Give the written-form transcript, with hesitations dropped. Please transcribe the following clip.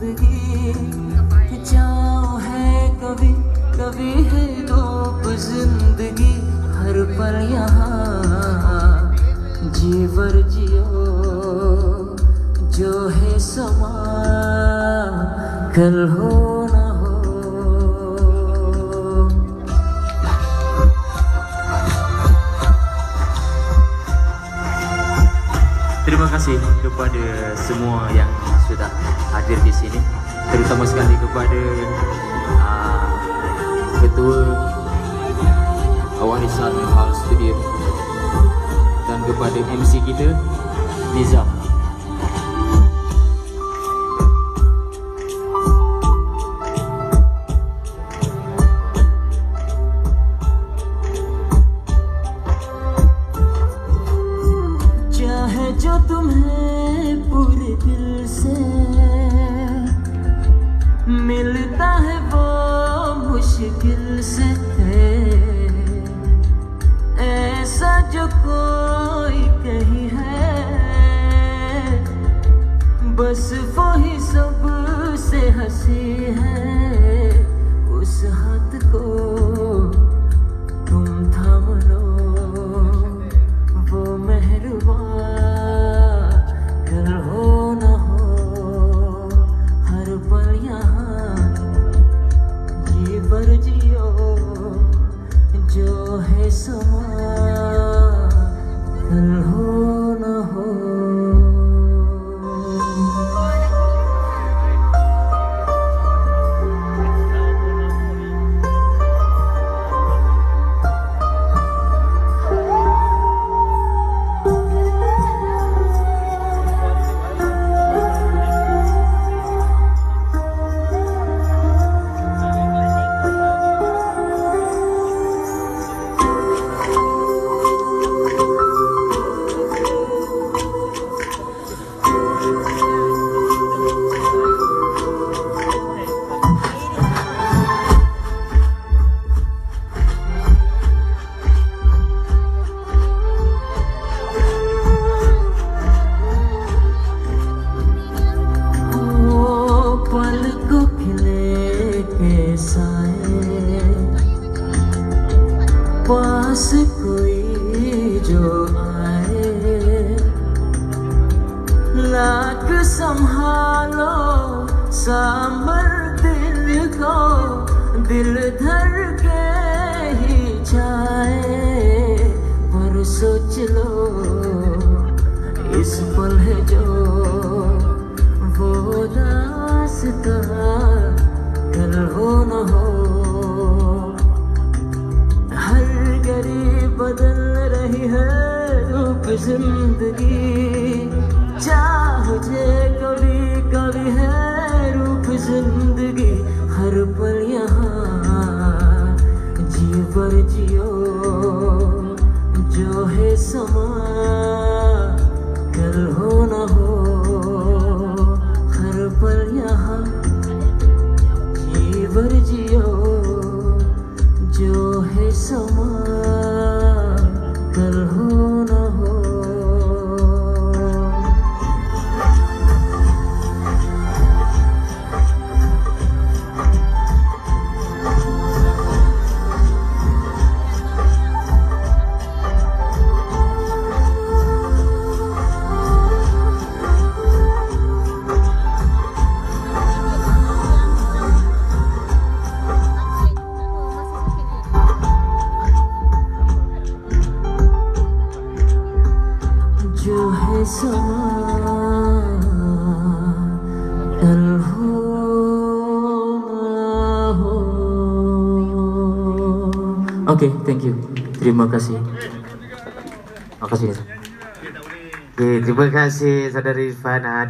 जिंदगी जाओ है कभी कभी है धूप जिंदगी हर पल यहाँ जीवर जियो जो है समा कल हो ना हो. Terima kasih kepada semua yang sudah hadir di sini, terutama sekali kepada Ketua Warisan Hal Studio dan kepada MC kita Nizam. चाहे जो तुम्हें पूरे दिल से मिलता है वो मुश्किल से है, ऐसा जो कोई कहीं है बस वो ही सबसे हंसी है. उस हाथ को तुम थाम लो वो मेहरबान कल हो न हो हर पल यहाँ जीवर जियो जो है समा कल हो न हो. पास कोई जो आए लाख संभालो सांबर दिल को दिल धर के ही जाए पर सोच लो इस पल है जो वो रास्ता कल हो न हो. बदल रही है रूप जिंदगी चाहे कभी कभी है रूप जिंदगी हर पल यहाँ जीवर जियो जो है समा कल हो न हो हर पल यहाँ जीवर जियो जो है समा कल हो न हो. जो है समा कल हो ना हो. Oke, thank you. Terima kasih. Makasih. Oke, terima kasih Saudari Rifana.